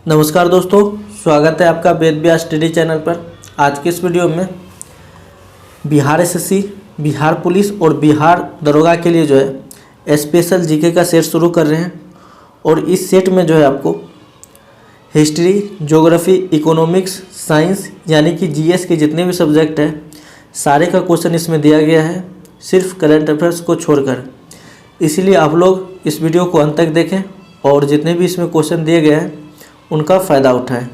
नमस्कार दोस्तों, स्वागत है आपका वेद व्यास स्टडी चैनल पर। आज के इस वीडियो में बिहार एसएससी, बिहार पुलिस और बिहार दरोगा के लिए स्पेशल जीके का सेट शुरू कर रहे हैं। और इस सेट में आपको हिस्ट्री, ज्योग्राफी, इकोनॉमिक्स, साइंस यानी कि जीएस के जितने भी सब्जेक्ट हैं सारे का क्वेश्चन इसमें दिया गया है, सिर्फ करंट अफेयर्स को छोड़कर। इसीलिए आप लोग इस वीडियो को अंत तक देखें और जितने भी इसमें क्वेश्चन दिए गए हैं उनका फ़ायदा उठाएं।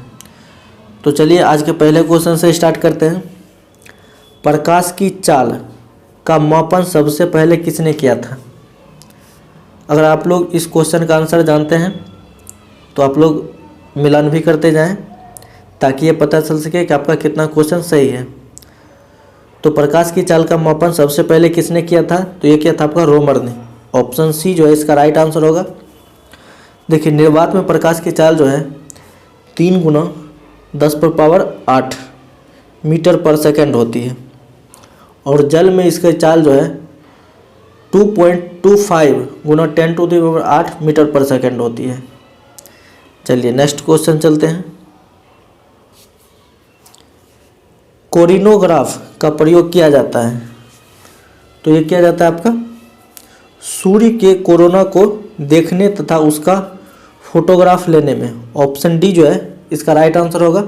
तो चलिए आज के पहले क्वेश्चन से स्टार्ट करते हैं। प्रकाश की चाल का मापन सबसे पहले किसने किया था? अगर आप लोग इस क्वेश्चन का आंसर जानते हैं तो आप लोग मिलान भी करते जाएं ताकि ये पता चल सके कि आपका कितना क्वेश्चन सही है। तो प्रकाश की चाल का मापन सबसे पहले किसने किया था? तो ये किया था आपका रोमर ने। ऑप्शन सी इसका राइट आंसर होगा। देखिए, निर्वात में प्रकाश की चाल 3 गुना 10⁻8 मीटर पर सेकंड होती है और जल में इसका चाल 2.25 गुना 10⁸ मीटर पर सेकंड होती है। चलिए नेक्स्ट क्वेश्चन चलते हैं। कोरिनोग्राफ का प्रयोग किया जाता है, तो ये किया जाता है आपका सूर्य के कोरोना को देखने तथा उसका फोटोग्राफ लेने में। ऑप्शन डी इसका राइट आंसर होगा।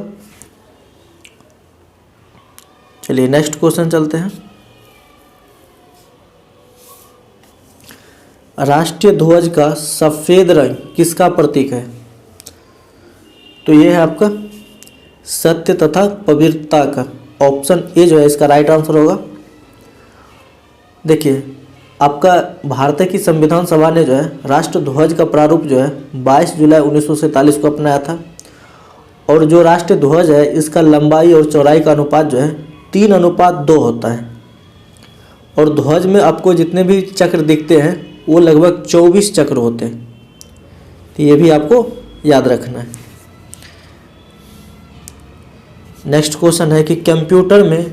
चलिए नेक्स्ट क्वेश्चन चलते हैं। राष्ट्रीय ध्वज का सफेद रंग किसका प्रतीक है? तो ये है आपका सत्य तथा पवित्रता का। ऑप्शन ए इसका राइट आंसर होगा। देखिए, आपका भारत की संविधान सभा ने राष्ट्र ध्वज का प्रारूप 22 जुलाई 1947 को अपनाया था। और जो राष्ट्रीय ध्वज है इसका लंबाई और चौड़ाई का अनुपात 3:2 होता है। और ध्वज में आपको जितने भी चक्र दिखते हैं वो लगभग 24 चक्र होते हैं, तो ये भी आपको याद रखना है। नेक्स्ट क्वेश्चन है कि कंप्यूटर में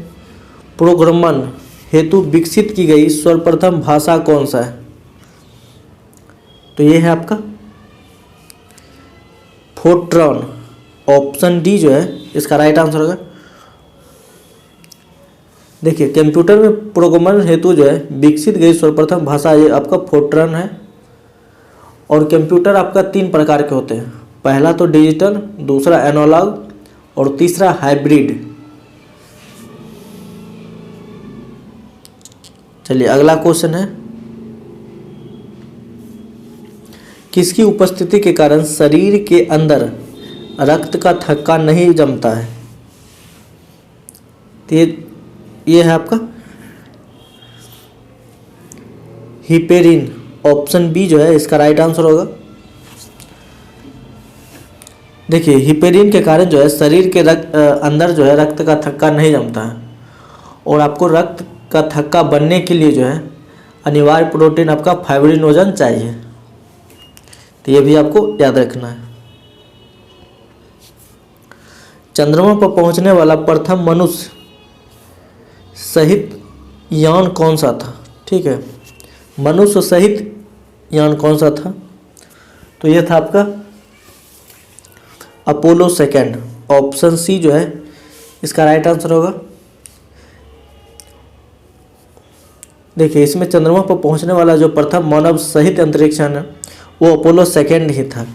प्रोग्रामन हेतु विकसित की गई सर्वप्रथम भाषा कौन सा है? तो ये है आपका फोर्ट्रॉन। ऑप्शन डी इसका राइट आंसर होगा। देखिए, कंप्यूटर में प्रोग्रामन हेतु विकसित गई सर्वप्रथम भाषा ये आपका फोर्ट्रॉन है। और कंप्यूटर आपका 3 प्रकार के होते हैं। पहला तो डिजिटल, दूसरा एनालॉग और तीसरा हाइब्रिड। चलिए अगला क्वेश्चन है, किसकी उपस्थिति के कारण शरीर के अंदर रक्त का थक्का नहीं जमता है? तो ये है आपका हिपेरिन। ऑप्शन बी इसका राइट आंसर होगा। देखिए, हिपेरिन के कारण शरीर के अंदर रक्त का थक्का नहीं जमता है। और आपको रक्त का थक्का बनने के लिए अनिवार्य प्रोटीन आपका फाइब्रिनोजन चाहिए, तो ये भी आपको याद रखना है। चंद्रमा पर पहुंचने वाला प्रथम मनुष्य सहित यान कौन सा था? ठीक है, मनुष्य सहित यान कौन सा था? तो ये था आपका अपोलो 2। ऑप्शन सी इसका राइट आंसर होगा। देखिए, इसमें चंद्रमा पर पहुंचने वाला जो प्रथम मानव सहित अंतरिक्ष यान है वो अपोलो 2 ही था।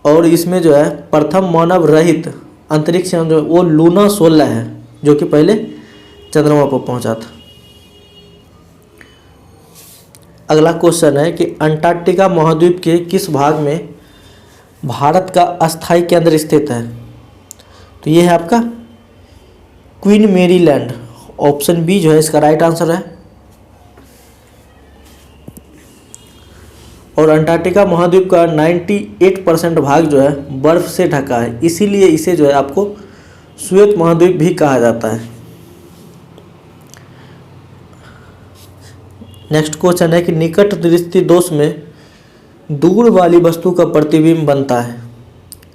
और इसमें प्रथम मानव रहित अंतरिक्ष यान वो लूना 16 है, जो कि पहले चंद्रमा पर पहुंचा था। अगला क्वेश्चन है कि अंटार्कटिका महाद्वीप के किस भाग में भारत का अस्थायी केंद्र स्थित है? तो ये है आपका Queen Mary Land. Option B इसका राइट आंसर है। और अंटार्कटिका महाद्वीप का 98% भाग बर्फ से ढका है, इसीलिए इसे आपको श्वेत महाद्वीप भी कहा जाता है। नेक्स्ट क्वेश्चन है कि निकट दृष्टि दोष में दूर वाली वस्तु का प्रतिबिंब बनता है।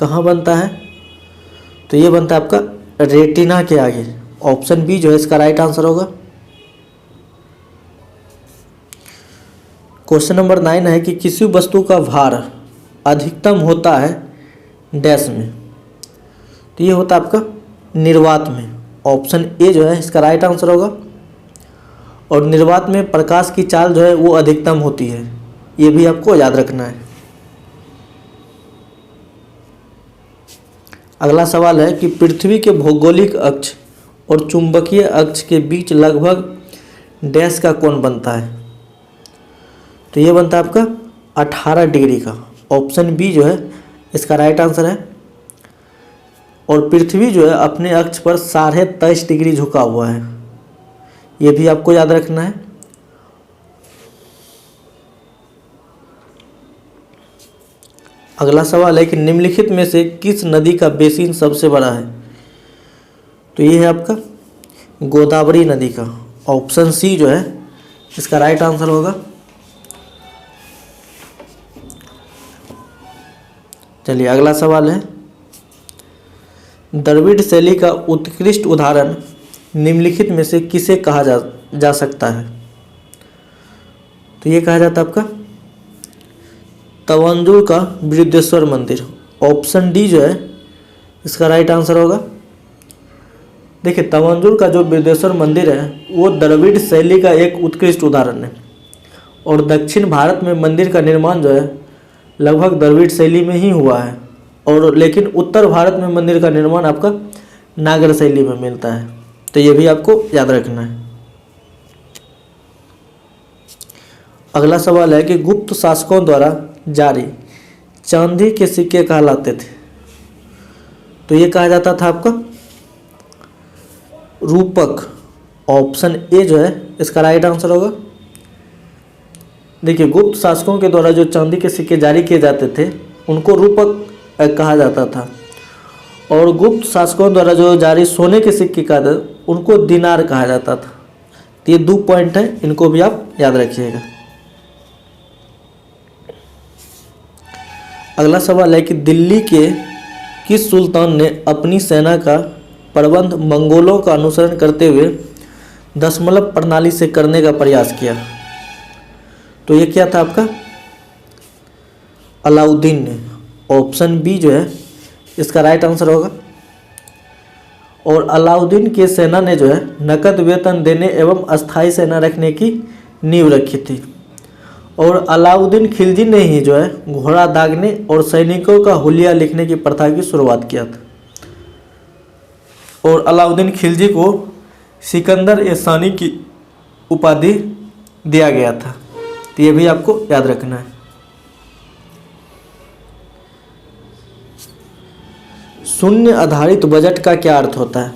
कहाँ बनता है? तो ये बनता है आपका रेटिना के आगे। ऑप्शन बी इसका राइट आंसर होगा। क्वेश्चन नंबर 9 है कि किसी वस्तु का भार अधिकतम होता है डैश में। तो ये होता है आपका निर्वात में। ऑप्शन ए जो है इसका राइट आंसर होगा। और निर्वात में प्रकाश की चाल जो है वो अधिकतम होती है, ये भी आपको याद रखना है। अगला सवाल है कि पृथ्वी के भौगोलिक अक्ष और चुंबकीय अक्ष के बीच लगभग डैश का कोण बनता है। तो ये बनता है आपका 18 डिग्री का। ऑप्शन बी जो है इसका राइट आंसर है। और पृथ्वी जो है अपने अक्ष पर 23.5 डिग्री झुका हुआ है, ये भी आपको याद रखना है। अगला सवाल है कि निम्नलिखित में से किस नदी का बेसिन सबसे बड़ा है। तो ये है आपका गोदावरी नदी का। ऑप्शन सी जो है इसका राइट आंसर होगा। चलिए अगला सवाल है, द्रविड़ शैली का उत्कृष्ट उदाहरण निम्नलिखित में से किसे कहा जा सकता है। तो ये कहा जाता है आपका तंजावुर का बृहदेश्वर मंदिर। ऑप्शन डी जो है इसका राइट आंसर होगा। देखिए तंजावुर का जो बृहदेश्वर मंदिर है वो द्रविड़ शैली का एक उत्कृष्ट उदाहरण है। और दक्षिण भारत में मंदिर का निर्माण जो है लगभग द्रविड़ शैली में ही हुआ है। और लेकिन उत्तर भारत में मंदिर का निर्माण आपका नागर शैली में मिलता है। तो ये भी आपको याद रखना है। अगला सवाल है कि गुप्त शासकों द्वारा जारी चांदी के सिक्के कहलाते थे। तो ये कहा जाता था आपका रूपक। ऑप्शन ए जो है इसका राइट आंसर होगा। देखिए गुप्त शासकों के द्वारा जो चांदी के सिक्के जारी किए जाते थे उनको रूपक कहा जाता था। और गुप्त शासकों द्वारा जो जारी सोने के सिक्के का उनको दिनार कहा जाता था। तो ये 2 पॉइंट है, इनको भी आप याद रखिएगा। अगला सवाल है कि दिल्ली के किस सुल्तान ने अपनी सेना का प्रबंध मंगोलों का अनुसरण करते हुए दशमलव प्रणाली से करने का प्रयास किया। तो ये क्या था आपका अलाउद्दीन ने। ऑप्शन बी जो है इसका राइट आंसर होगा। और अलाउद्दीन की सेना ने जो है नकद वेतन देने एवं अस्थायी सेना रखने की नींव रखी थी। और अलाउद्दीन खिलजी ने ही जो है घोड़ा दागने और सैनिकों का हुलिया लिखने की प्रथा की शुरुआत किया था। और अलाउद्दीन खिलजी को सिकंदर ए सानी की उपाधि दिया गया था। तो ये भी आपको याद रखना है। शून्य आधारित बजट का क्या अर्थ होता है।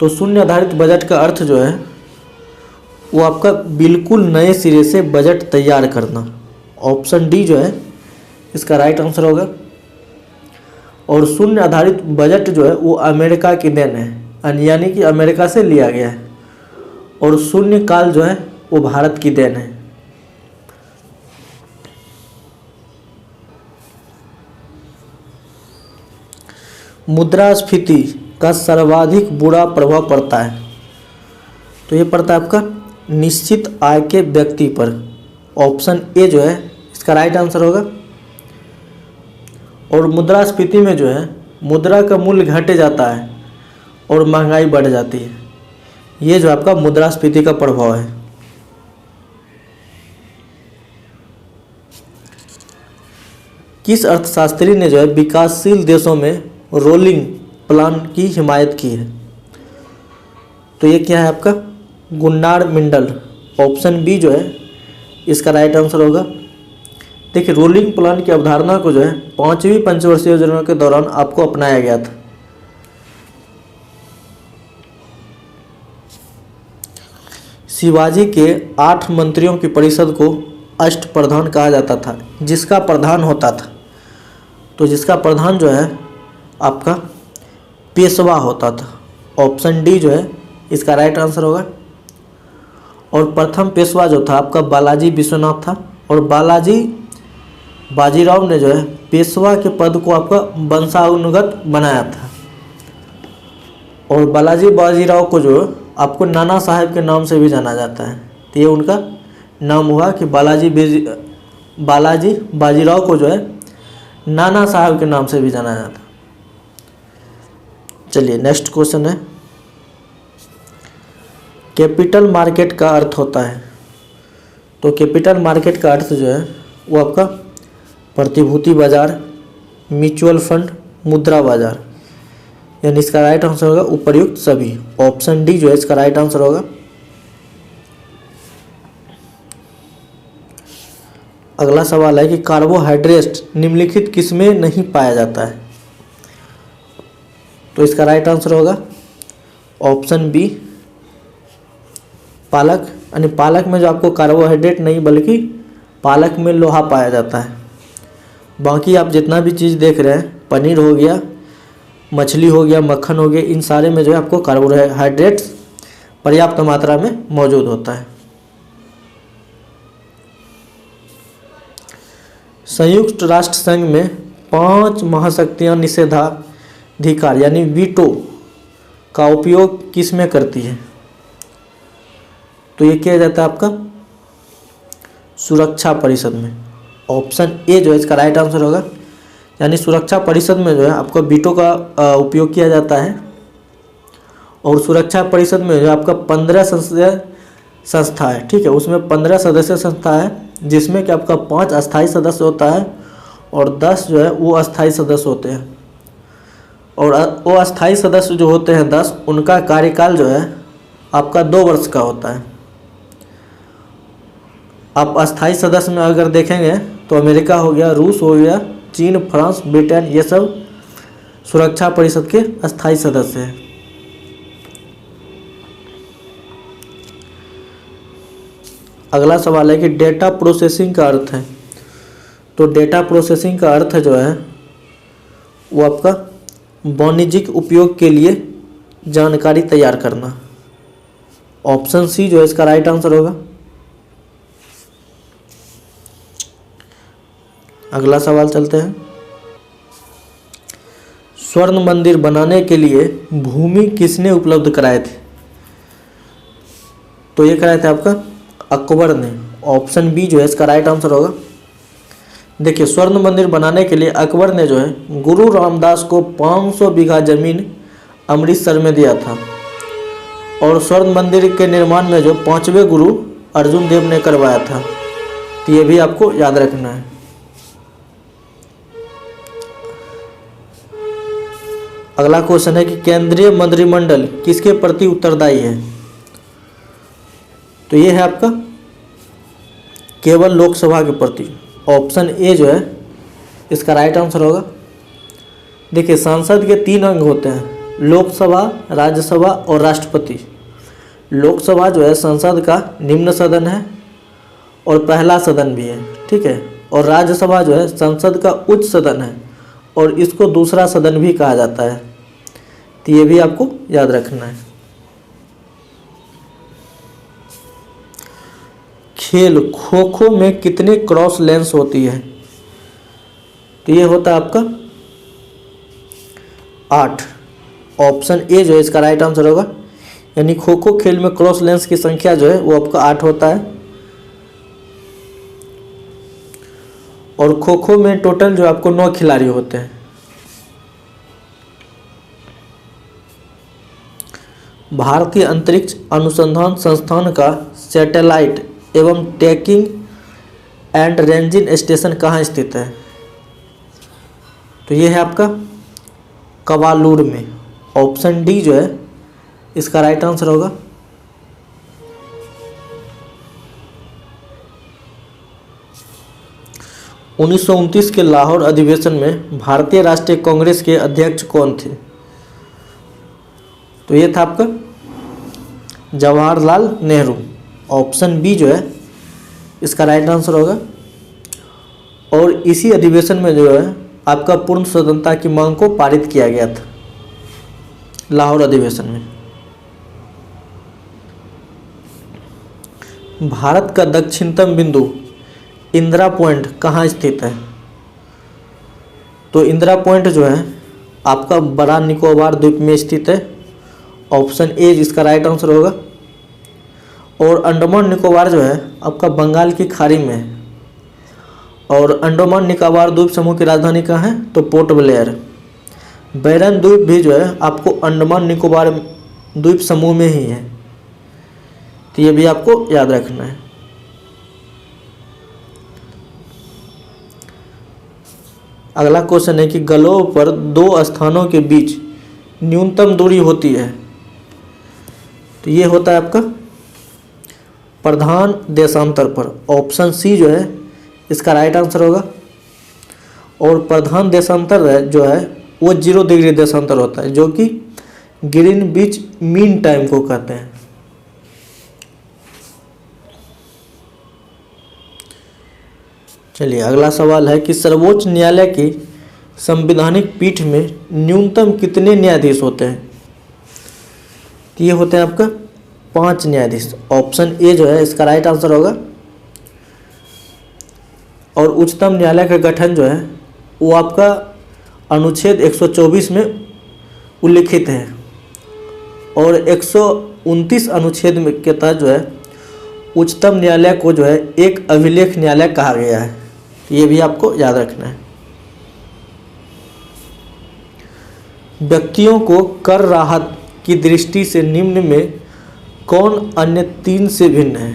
तो शून्य आधारित बजट का अर्थ जो है वो आपका बिल्कुल नए सिरे से बजट तैयार करना। ऑप्शन डी जो है इसका राइट आंसर होगा। और शून्य आधारित बजट जो है वो अमेरिका की देन है, यानी कि अमेरिका से लिया गया है। और शून्य काल जो है वो भारत की देन है। मुद्रास्फीति का सर्वाधिक बुरा प्रभाव पड़ता है। तो ये पड़ता है आपका निश्चित आय के व्यक्ति पर। ऑप्शन ए जो है इसका राइट आंसर होगा। और मुद्रास्फीति में जो है मुद्रा का मूल्य घट जाता है और महंगाई बढ़ जाती है। ये जो आपका मुद्रास्फीति का प्रभाव है। किस अर्थशास्त्री ने जो है विकासशील देशों में रोलिंग प्लान की हिमायत की है। तो ये क्या है आपका गुन्नार मिंडल। ऑप्शन बी जो है इसका राइट आंसर होगा। देखिए रोलिंग प्लान की अवधारणा को जो है 5वीं पंचवर्षीय योजना के दौरान आपको अपनाया गया था। शिवाजी के 8 मंत्रियों की परिषद को अष्टप्रधान कहा जाता था, जिसका प्रधान होता था। तो जिसका प्रधान जो है आपका पेशवा होता था। ऑप्शन डी जो है इसका राइट आंसर होगा। और प्रथम पेशवा जो था आपका बालाजी विश्वनाथ था। और बालाजी बाजीराव ने जो है पेशवा के पद को आपका वंशानुगत बनाया था। और बालाजी बाजीराव को जो आपको नाना साहब के नाम से भी जाना जाता है। तो ये उनका नाम हुआ कि बालाजी बाजीराव को जो है नाना साहब के नाम से भी जाना जाता है। चलिए नेक्स्ट क्वेश्चन है, कैपिटल मार्केट का अर्थ होता है। तो कैपिटल मार्केट का अर्थ जो है वो आपका प्रतिभूति बाजार, म्यूचुअल फंड, मुद्रा बाजार, यानी इसका राइट आंसर होगा उपर्युक्त सभी। ऑप्शन डी जो है इसका राइट आंसर होगा। अगला सवाल है कि कार्बोहाइड्रेट निम्नलिखित किसमें नहीं पाया जाता है। तो इसका राइट आंसर होगा ऑप्शन बी पालक, यानी पालक में जो आपको कार्बोहाइड्रेट नहीं बल्कि पालक में लोहा पाया जाता है। बाकी आप जितना भी चीज़ देख रहे हैं, पनीर हो गया, मछली हो गया, मक्खन हो गया, इन सारे में जो है आपको कार्बोहाइड्रेट्स पर्याप्त मात्रा में मौजूद होता है। संयुक्त राष्ट्र संघ में 5 महाशक्तियां निषेधाधिकार यानी वीटो का उपयोग किस में करती है। तो ये किया जाता है आपका सुरक्षा परिषद में। ऑप्शन ए जो है इसका राइट आंसर होगा, यानी सुरक्षा परिषद में जो है आपका वीटो का उपयोग किया जाता है। और सुरक्षा परिषद में जो आपका 15 सदस्य संस्था है, ठीक है, उसमें 15 सदस्य संस्था है, जिसमें कि आपका 5 अस्थायी सदस्य होता है और 10 जो है वो अस्थायी सदस्य होते हैं। और वो अस्थायी सदस्य जो होते हैं 10, उनका कार्यकाल जो है आपका 2 वर्ष का होता है। आप अस्थायी सदस्य में अगर देखेंगे तो अमेरिका हो गया, रूस हो गया, चीन, फ्रांस, ब्रिटेन, ये सब सुरक्षा परिषद के अस्थायी सदस्य हैं। अगला सवाल है कि डेटा प्रोसेसिंग का अर्थ है। तो डेटा प्रोसेसिंग का अर्थ जो है वो आपका वाणिज्यिक उपयोग के लिए जानकारी तैयार करना। ऑप्शन सी जो है इसका राइट आंसर होगा। अगला सवाल चलते हैं, स्वर्ण मंदिर बनाने के लिए भूमि किसने उपलब्ध कराए थे। तो ये कराए थे आपका अकबर ने। ऑप्शन बी जो है इसका राइट आंसर होगा। देखिए, स्वर्ण मंदिर बनाने के लिए अकबर ने जो है गुरु रामदास को 500 बीघा जमीन अमृतसर में दिया था। और स्वर्ण मंदिर के निर्माण में जो 5वें गुरु अर्जुन देव ने करवाया था। तो ये भी आपको याद रखना है। अगला क्वेश्चन है कि केंद्रीय मंत्रिमंडल किसके प्रति उत्तरदायी है। तो ये है आपका केवल लोकसभा के प्रति। ऑप्शन ए जो है इसका राइट आंसर होगा। देखिए, संसद के 3 अंग होते हैं, लोकसभा, राज्यसभा और राष्ट्रपति। लोकसभा जो है संसद का निम्न सदन है और पहला सदन भी है, ठीक है। और राज्यसभा जो है संसद का उच्च सदन है और इसको दूसरा सदन भी कहा जाता है। तो ये भी आपको याद रखना है। खेल खो खो में कितने क्रॉस लेंस होती है। तो ये होता है आपका 8। ऑप्शन ए जो है इसका राइट आंसर होगा। यानी खो खो खेल में क्रॉस लेंस की संख्या जो है वो आपका 8 होता है। और खो खो में टोटल जो आपको 9 खिलाड़ी होते हैं। भारतीय अंतरिक्ष अनुसंधान संस्थान का सैटेलाइट एवं ट्रैकिंग एंड रेंजिंग स्टेशन कहाँ स्थित है। तो ये है आपका कवालूर में। ऑप्शन डी जो है इसका राइट आंसर होगा। उन्नीस सौ 1929 के लाहौर अधिवेशन में भारतीय राष्ट्रीय कांग्रेस के अध्यक्ष कौन थे। तो ये था आपका जवाहरलाल नेहरू। ऑप्शन बी जो है इसका राइट आंसर होगा। और इसी अधिवेशन में जो है आपका पूर्ण स्वतंत्रता की मांग को पारित किया गया था, लाहौर अधिवेशन में। भारत का दक्षिणतम बिंदु इंदिरा पॉइंट कहाँ स्थित है। तो इंदिरा पॉइंट जो है आपका बड़ा निकोबार द्वीप में स्थित है। ऑप्शन ए जिसका राइट आंसर होगा। और अंडमान निकोबार जो है आपका बंगाल की खाड़ी में है। और अंडमान निकोबार द्वीप समूह की राजधानी कहाँ है? तो पोर्ट ब्लेयर। बैरन द्वीप भी जो है आपको अंडमान निकोबार द्वीप समूह में ही है, तो ये भी आपको याद रखना है। अगला क्वेश्चन है कि ग्लोब पर दो स्थानों के बीच न्यूनतम दूरी होती है, तो ये होता है आपका प्रधान देशांतर पर। ऑप्शन सी जो है इसका राइट आंसर होगा। और प्रधान देशांतर जो है वो 0 डिग्री देशांतर होता है, जो कि ग्रीनविच मीन टाइम को कहते हैं। चलिए अगला सवाल है कि सर्वोच्च न्यायालय की संवैधानिक पीठ में न्यूनतम कितने न्यायाधीश होते हैं? तो ये होते हैं आपका 5 न्यायाधीश। ऑप्शन ए जो है इसका राइट आंसर होगा। और उच्चतम न्यायालय का गठन जो है वो आपका अनुच्छेद 124 में उल्लिखित है और 129 अनुच्छेद में के तहत जो है उच्चतम न्यायालय को जो है एक अभिलेख न्यायालय कहा गया है। ये भी आपको याद रखना है। व्यक्तियों को कर राहत की दृष्टि से निम्न में कौन अन्य 3 से भिन्न है?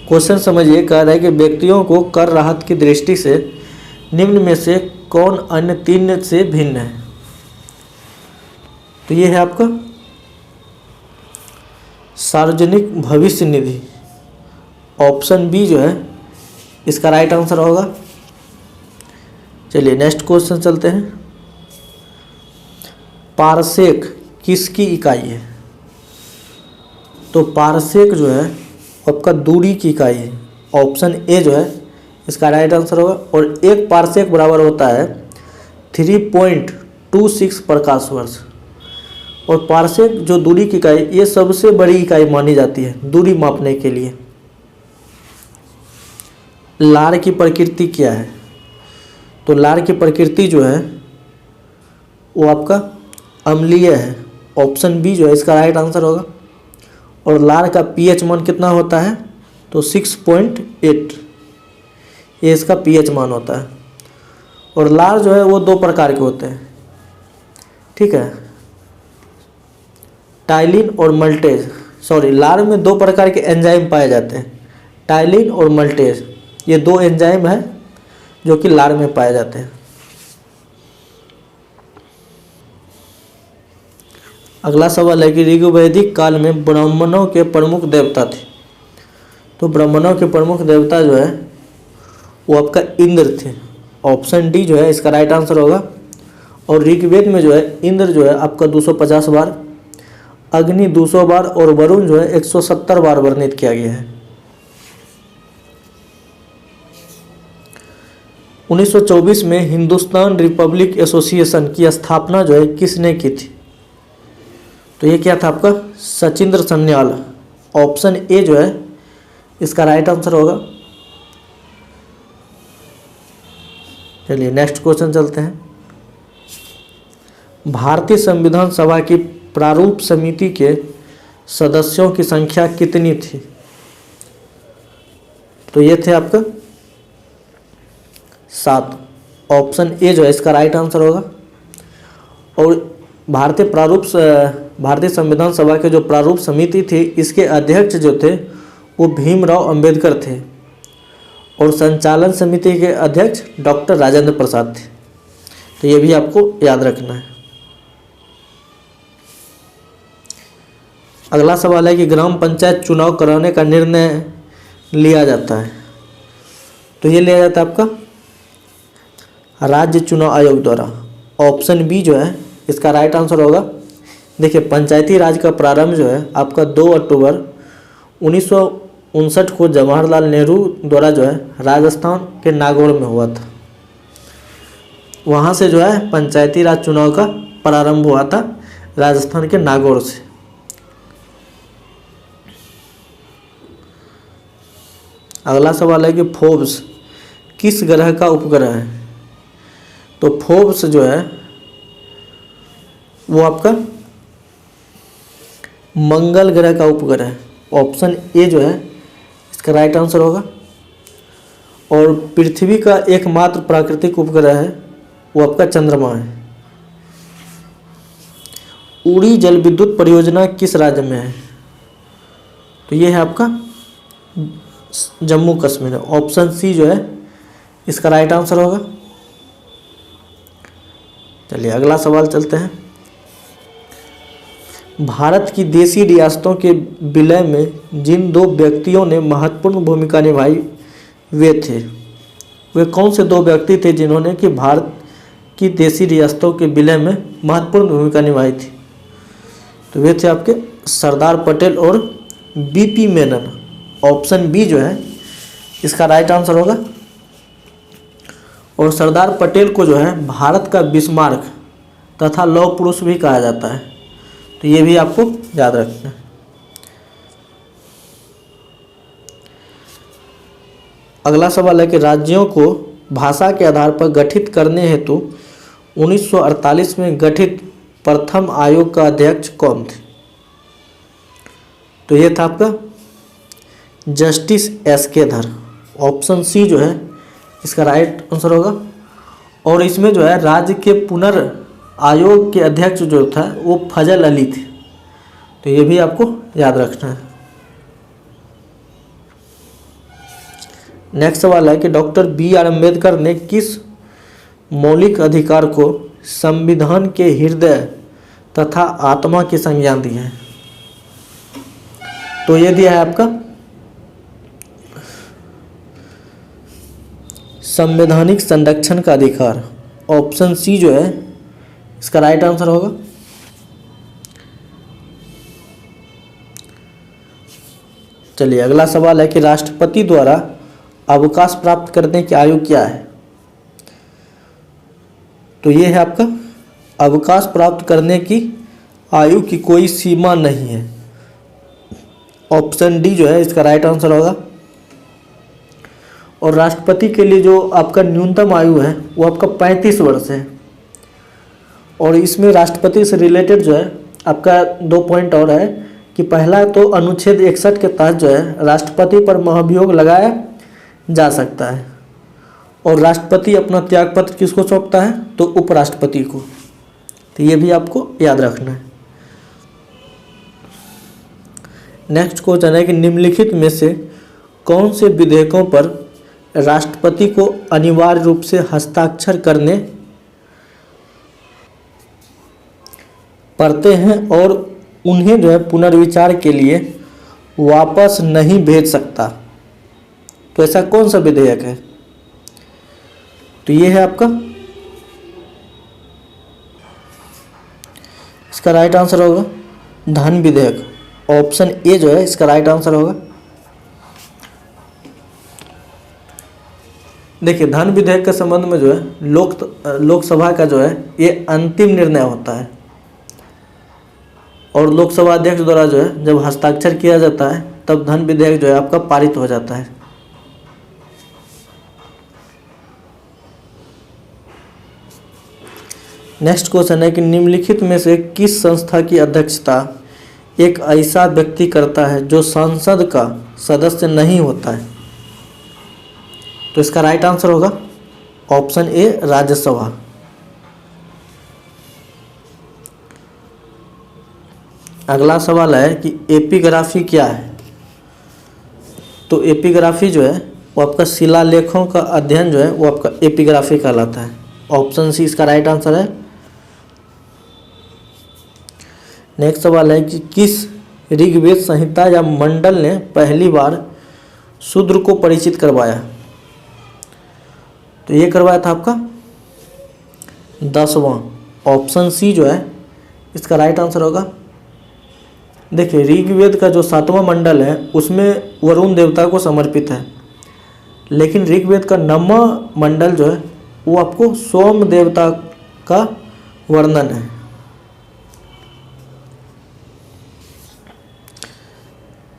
क्वेश्चन समझिए, कह रहा है कि व्यक्तियों को कर राहत की दृष्टि से निम्न में से कौन अन्य 3 से भिन्न है? तो ये है आपका सार्वजनिक भविष्य निधि। ऑप्शन बी जो है इसका राइट आंसर होगा। चलिए नेक्स्ट क्वेश्चन चलते हैं। पारसेक किसकी इकाई है? तो पारसेक जो है आपका दूरी की इकाई है। ऑप्शन ए जो है इसका राइट आंसर होगा। और एक पारसेक बराबर होता है 3.26 प्रकाश वर्ष। और पारसेक जो दूरी की इकाई, ये सबसे बड़ी इकाई मानी जाती है दूरी मापने के लिए। लार की प्रकृति क्या है? तो लार की प्रकृति जो है वो आपका अम्लीय है। ऑप्शन बी जो है इसका राइट आंसर होगा। और लार का पीएच मान कितना होता है? तो 6.8 ये इसका पीएच मान होता है। और लार जो है वो 2 प्रकार के होते हैं, ठीक है, टाइलिन और मल्टेज। लार में 2 प्रकार के एंजाइम पाए जाते हैं, टाइलिन और मल्टेज। ये 2 एंजाइम है जो कि लार में पाए जाते हैं। अगला सवाल है कि ऋग्वैदिक काल में ब्राह्मणों के प्रमुख देवता थे। तो ब्राह्मणों के प्रमुख देवता जो है वो आपका इंद्र थे। ऑप्शन डी जो है इसका राइट आंसर होगा। और ऋग्वेद में जो है इंद्र जो है आपका 250 बार, अग्नि 200 बार और वरुण जो है 170 बार वर्णित किया गया है। 1924 में हिंदुस्तान रिपब्लिक एसोसिएशन की स्थापना जो है किसने की थी? तो ये क्या था आपका सचिंद्र सन्याल। ऑप्शन ए जो है इसका राइट आंसर होगा। चलिए नेक्स्ट क्वेश्चन चलते हैं। भारतीय संविधान सभा की प्रारूप समिति के सदस्यों की संख्या कितनी थी? तो ये थे आपका 7। ऑप्शन ए जो है इसका राइट आंसर होगा। और भारतीय संविधान सभा के जो प्रारूप समिति थी इसके अध्यक्ष जो थे वो भीमराव अंबेडकर थे। और संचालन समिति के अध्यक्ष डॉक्टर राजेंद्र प्रसाद थे। तो ये भी आपको याद रखना है। अगला सवाल है कि ग्राम पंचायत चुनाव कराने का निर्णय लिया जाता है। तो ये लिया जाता है आपका राज्य चुनाव आयोग द्वारा। ऑप्शन बी जो है इसका राइट आंसर होगा। देखिए पंचायती राज का प्रारंभ जो है आपका 2 अक्टूबर 1959 को जवाहरलाल नेहरू द्वारा जो है राजस्थान के नागौर में हुआ था। वहाँ से जो है पंचायती राज चुनाव का प्रारंभ हुआ था, राजस्थान के नागौर से। अगला सवाल है कि फोर्ब्स किस ग्रह का उपग्रह है? तो फोर्ब्स जो है वो आपका मंगल ग्रह का उपग्रह है। ऑप्शन ए जो है इसका राइट आंसर होगा। और पृथ्वी का एकमात्र प्राकृतिक उपग्रह है वो आपका चंद्रमा है। उड़ी जल विद्युत परियोजना किस राज्य में है? तो ये है आपका जम्मू कश्मीर। ऑप्शन सी जो है इसका राइट आंसर होगा। चलिए अगला सवाल चलते हैं। भारत की देशी रियासतों के विलय में जिन 2 व्यक्तियों ने महत्वपूर्ण भूमिका निभाई वे थे, वे कौन से 2 व्यक्ति थे जिन्होंने कि भारत की देशी रियासतों के विलय में महत्वपूर्ण भूमिका निभाई थी? तो वे थे आपके सरदार पटेल और बीपी मेनन। ऑप्शन बी जो है इसका राइट आंसर होगा। और सरदार पटेल को जो है भारत का बिस्मार्क तथा लौह पुरुष भी कहा जाता है, तो ये भी आपको याद रखना है। अगला सवाल है कि राज्यों को भाषा के आधार पर गठित करने हेतु 1948 में गठित प्रथम आयोग का अध्यक्ष कौन थे? तो ये था आपका जस्टिस एस.के. धर। ऑप्शन सी जो है इसका राइट आंसर होगा। और इसमें जो है राज्य के पुनर् आयोग के अध्यक्ष जो था वो फजल अली थे, तो ये भी आपको याद रखना है। नेक्स्ट सवाल है कि डॉक्टर B.R. अम्बेडकर ने किस मौलिक अधिकार को संविधान के हृदय तथा आत्मा की संज्ञा दी है? तो ये दिया है आपका संवैधानिक संरक्षण का अधिकार। ऑप्शन सी जो है इसका राइट आंसर होगा। चलिए अगला सवाल है कि राष्ट्रपति द्वारा अवकाश प्राप्त करने की आयु क्या है? तो ये है आपका अवकाश प्राप्त करने की आयु की कोई सीमा नहीं है। ऑप्शन डी जो है इसका राइट आंसर होगा। और राष्ट्रपति के लिए जो आपका न्यूनतम आयु है वो आपका 35 वर्ष है। और इसमें राष्ट्रपति से रिलेटेड जो है आपका 2 पॉइंट और है कि पहला तो अनुच्छेद 61 के तहत जो है राष्ट्रपति पर महाभियोग लगाया जा सकता है। और राष्ट्रपति अपना त्यागपत्र किसको सौंपता है? तो उपराष्ट्रपति को। तो ये भी आपको याद रखना है। नेक्स्ट क्वेश्चन है कि निम्नलिखित में से कौन से विधेयकों पर राष्ट्रपति को अनिवार्य रूप से हस्ताक्षर करने पड़ते हैं और उन्हें जो है पुनर्विचार के लिए वापस नहीं भेज सकता? तो ऐसा कौन सा विधेयक है? तो ये है आपका इसका राइट आंसर होगा धन विधेयक। ऑप्शन ए जो है इसका राइट आंसर होगा। देखिए धन विधेयक के संबंध में जो है लोकसभा का जो है ये अंतिम निर्णय होता है और लोकसभा अध्यक्ष द्वारा जो है जब हस्ताक्षर किया जाता है तब धन विधेयक जो है आपका पारित हो जाता है। नेक्स्ट क्वेश्चन है कि निम्नलिखित में से किस संस्था की अध्यक्षता एक ऐसा व्यक्ति करता है जो संसद का सदस्य नहीं होता है? तो इसका राइट आंसर होगा ऑप्शन ए राज्यसभा। अगला सवाल है कि एपिग्राफी क्या है? तो एपिग्राफी जो है वो आपका शिलालेखों का अध्ययन जो है वो आपका एपिग्राफी कहलाता है। ऑप्शन सी इसका राइट आंसर है। नेक्स्ट सवाल है कि किस ऋग्वेद संहिता या मंडल ने पहली बार शूद्र को परिचित करवाया? तो ये करवाया था आपका 10वां। ऑप्शन सी जो है इसका राइट आंसर होगा। देखिए ऋग्वेद का जो 7वां मंडल है उसमें वरुण देवता को समर्पित है, लेकिन ऋग्वेद का 9वां मंडल जो है वो आपको सोम देवता का वर्णन है।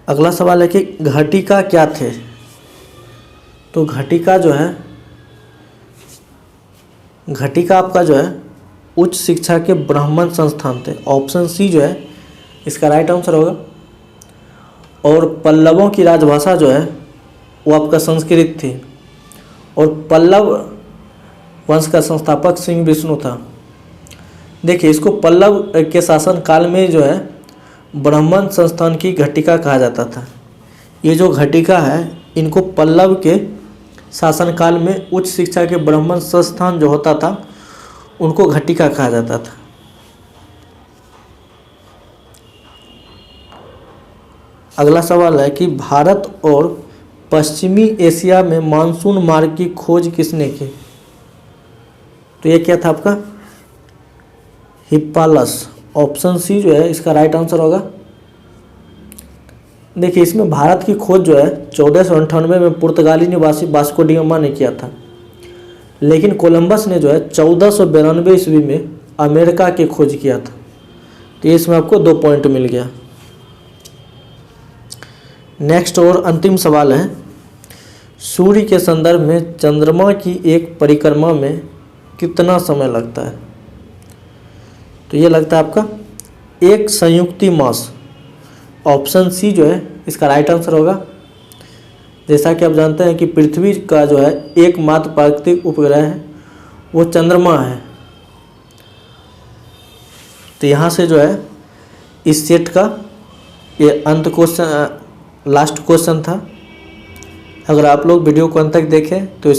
अगला सवाल है कि घटिका क्या थे? तो घटिका जो है घटिका आपका जो है उच्च शिक्षा के ब्राह्मण संस्थान थे। ऑप्शन सी जो है इसका राइट आंसर होगा। और पल्लवों की राजभाषा जो है वो आपका संस्कृत थी और पल्लव वंश का संस्थापक सिंह विष्णु था। देखिए, इसको पल्लव के शासन काल में जो है ब्राह्मण संस्थान की घटिका कहा जाता था। ये जो घटिका है, इनको पल्लव के शासनकाल में उच्च शिक्षा के ब्राह्मण संस्थान जो होता था उनको घटिका कहा जाता था। अगला सवाल है कि भारत और पश्चिमी एशिया में मानसून मार्ग की खोज किसने की? तो ये क्या था आपका? हिप्पालस। ऑप्शन सी जो है इसका राइट आंसर होगा। देखिए, इसमें भारत की खोज जो है 1498 में पुर्तगाली निवासी वास्को डी गामा ने किया था, लेकिन कोलंबस ने जो है 1492 ईस्वी में अमेरिका की खोज किया था। तो इसमें आपको 2 पॉइंट मिल गया। नेक्स्ट और अंतिम सवाल है, सूर्य के संदर्भ में चंद्रमा की एक परिक्रमा में कितना समय लगता है? तो ये लगता है आपका 1 संयुक्ति मास। ऑप्शन सी जो है इसका राइट आंसर होगा। जैसा कि आप जानते हैं कि पृथ्वी का जो है एकमात्र प्राकृतिक उपग्रह है वो चंद्रमा है। तो यहाँ से जो है इस सेट का ये अंत क्वेश्चन, लास्ट क्वेश्चन था। अगर आप लोग वीडियो को अंत तक देखें तो इसके